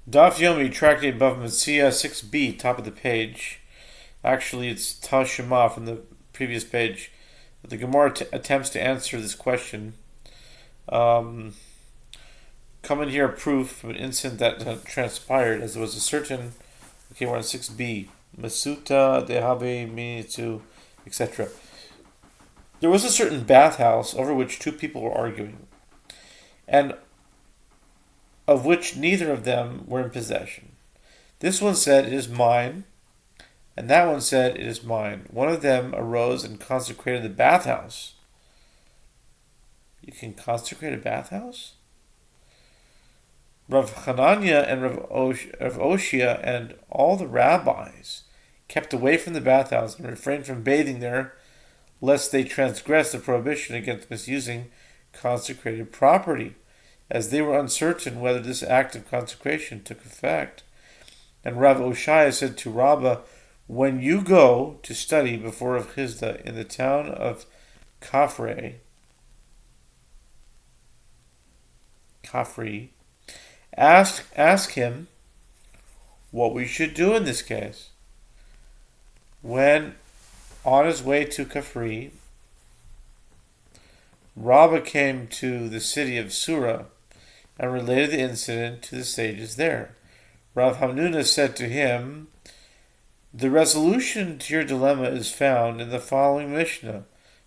Daf Yomi, tractate above Metzia 6b, top of the page. Actually, it's Tashima from the previous page. But the Gemara attempts to answer this question. Come in here, proof of an incident that transpired, as there was a certain. Okay, we're on 6b. Masuta, Dehabe, Minitu, etc. There was a certain bathhouse over which two people were arguing, and of which neither of them were in possession. This one said, "It is mine," and that one said, "It is mine." One of them arose and consecrated the bathhouse. You can consecrate a bathhouse? Rav Hanania and Rav Oshia and all the rabbis kept away from the bathhouse and refrained from bathing there, lest they transgress the prohibition against misusing consecrated property, as they were uncertain whether this act of consecration took effect. And Rav Oshia said to Rabbah, "When you go to study before Rav Chizda in the town of Kafri, ask him what we should do in this case." When on his way to Kafri, Rabbah came to the city of Surah and related the incident to the sages there. Rav Hamnuna said to him, "The resolution to your dilemma is found in the following Mishnah,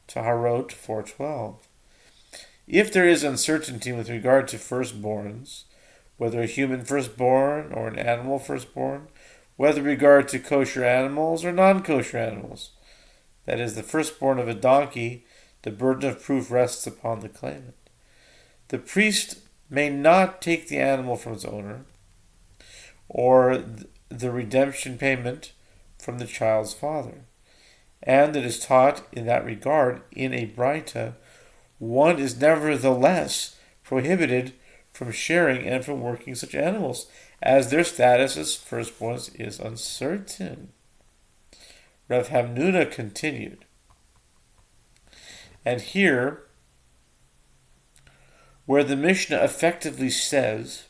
Taharot 4:12. If there is uncertainty with regard to firstborns, whether a human firstborn or an animal firstborn, whether regard to kosher animals or non-kosher animals, that is, the firstborn of a donkey, the burden of proof rests upon the claimant. The priest may not take the animal from its owner, or the redemption payment from the child's father. And it is taught in that regard in a Braita, one is nevertheless prohibited from sharing and from working such animals, as their status as firstborns is uncertain." Rav Hamnuna continued. And here, where the Mishnah effectively says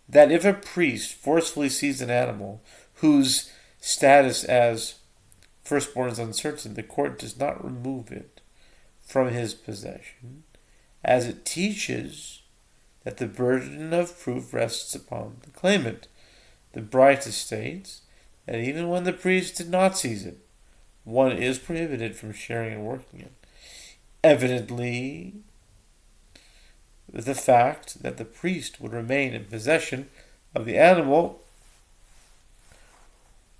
that if a priest forcefully seizes an animal whose status as firstborn is uncertain, the court does not remove it from his possession, as it teaches that the burden of proof rests upon the claimant. The Braita states that even when the priest did not seize it, one is prohibited from sharing and working it. Evidently, the fact that the priest would remain in possession of the animal,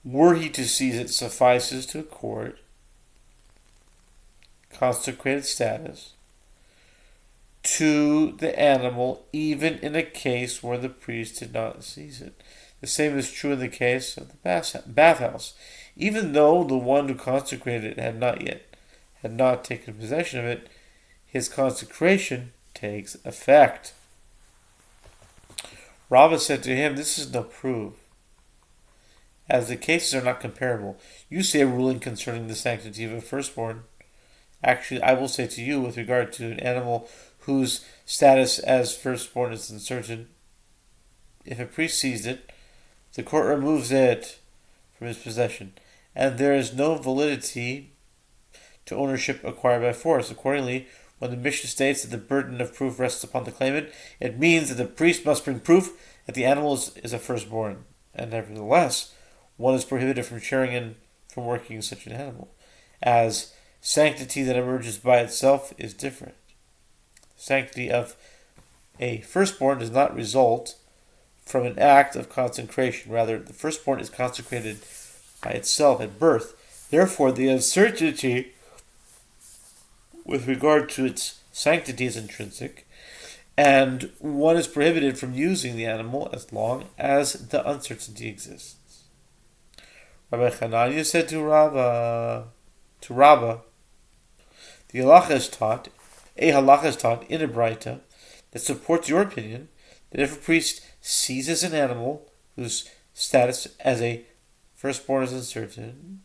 were he to seize it, suffices to accord consecrated status to the animal, even in a case where the priest did not seize it. The same is true in the case of the bathhouse. Even though the one who consecrated it had not taken possession of it, his consecration takes effect. Rabbah said to him, "This is no proof, as the cases are not comparable. You say a ruling concerning the sanctity of a firstborn. Actually, I will say to you, with regard to an animal whose status as firstborn is uncertain, if a priest seized it, the court removes it from his possession, and there is no validity to ownership acquired by force. Accordingly, when the Mishnah states that the burden of proof rests upon the claimant, it means that the priest must bring proof that the animal is a firstborn, and nevertheless, one is prohibited from sharing and from working such an animal, as sanctity that emerges by itself is different. The sanctity of a firstborn does not result from an act of consecration. Rather, the firstborn is consecrated by itself at birth. Therefore, the uncertainty with regard to its sanctity is intrinsic, and one is prohibited from using the animal as long as the uncertainty exists. Rabbi Hanania said to Rabbah, a halacha is taught in a Braita that supports your opinion that if a priest seizes an animal whose status as a firstborn is uncertain,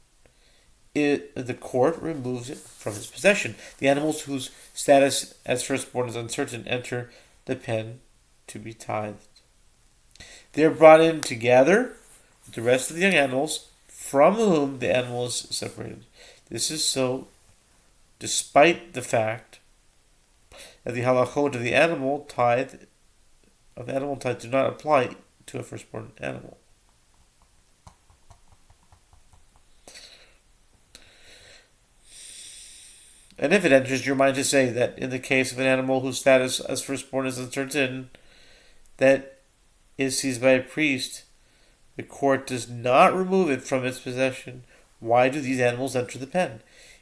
the court removes it from his possession. The animals whose status as firstborn is uncertain enter the pen to be tithed. They are brought in together with the rest of the young animals from whom the animal is separated. This is so despite the fact that the halachot of the animal tithe do not apply to a firstborn animal. And if it enters your mind to say that in the case of an animal whose status as firstborn is uncertain, that is seized by a priest, the court does not remove it from its possession, why do these animals enter the pen?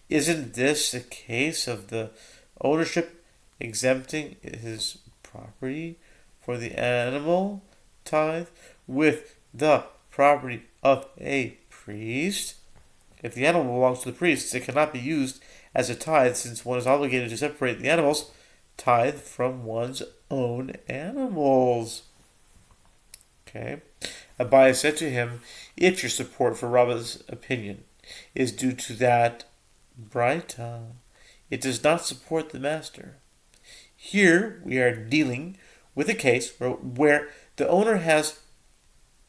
Isn't this a case of the ownership exempting his property for the animal tithe with the property of a priest? If the animal belongs to the priest, it cannot be used as a tithe, since one is obligated to separate the animal's tithe from one's own animals. Okay. Abai said to him, if your support for Rabba's opinion is due to that Braita, it does not support the master. Here we are dealing with a case where the owner has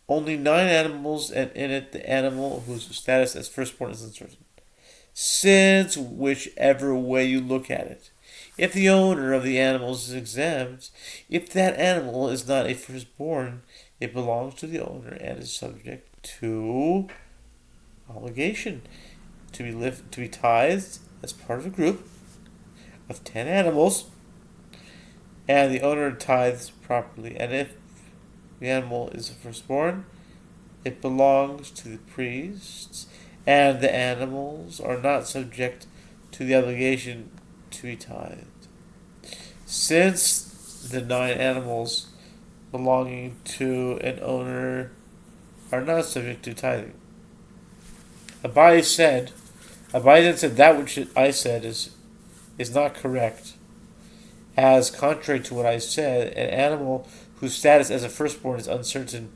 only 9 animals, and in it the animal whose status as firstborn is uncertain. Since whichever way you look at it, if the owner of the animals is exempt, if that animal is not a firstborn, it belongs to the owner and is subject to obligation to be tithed as part of a group of 10 animals, and the owner tithes properly. And if the animal is a firstborn, it belongs to the priests, and the animals are not subject to the obligation to be tithed. Since the 9 animals belonging to an owner are not subject to tithing. Abai then said, that which I said is not correct. As contrary to what I said, an animal whose status as a firstborn is uncertain,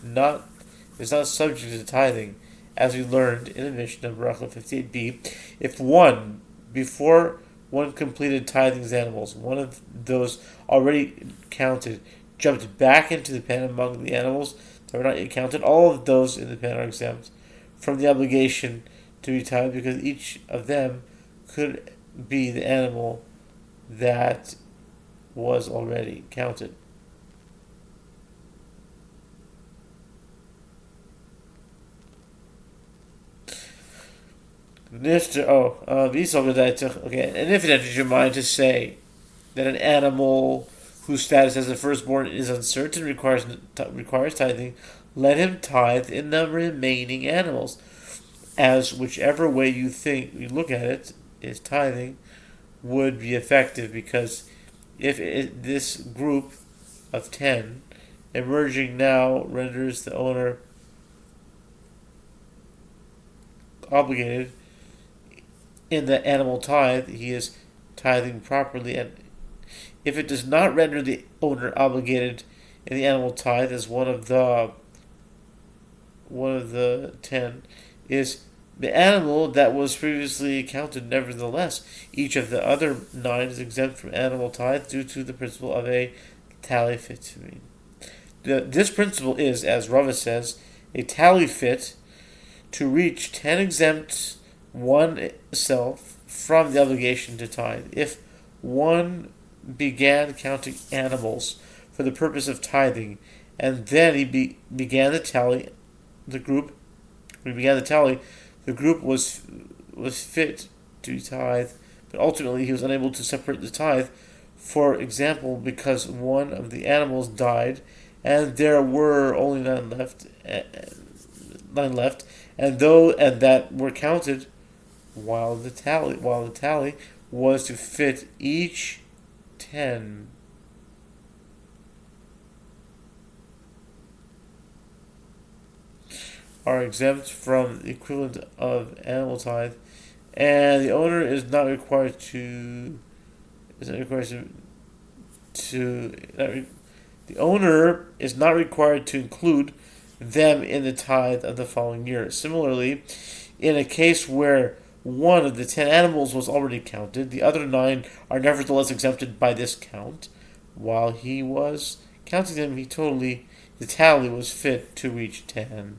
not subject to tithing, as we learned in the Mishnah Bracha 58b. If before one completed tithing his animals, one of those already counted jumped back into the pen among the animals that were not yet counted, all of those in the pen are exempt from the obligation to be tithed, because each of them could be the animal that was already counted. And if it enters your mind to say that an animal whose status as a firstborn is uncertain requires tithing, let him tithe in the remaining animals, as whichever way you look at it, is tithing would be effective, because if this group of 10 emerging now renders the owner obligated in the animal tithe, he is tithing properly. And if it does not render the owner obligated in the animal tithe, as one of the 10 is the animal that was previously counted, nevertheless, each of the other 9 is exempt from animal tithe due to the principle of a tally fit. This principle is, as Rava says, a tally fit to reach 10 exempt oneself from the obligation to tithe. If one began counting animals for the purpose of tithing, and then he began the tally, the group was fit to tithe, but ultimately he was unable to separate the tithe, for example, because one of the animals died, and there were only 9 left, and that were counted while the tally was to fit each 10. Are exempt from the equivalent of animal tithe, and the owner is not required to include them in the tithe of the following year. Similarly, in a case where one of the 10 animals was already counted. The other 9 are nevertheless exempted by this count. While he was counting them, the tally was fit to reach 10.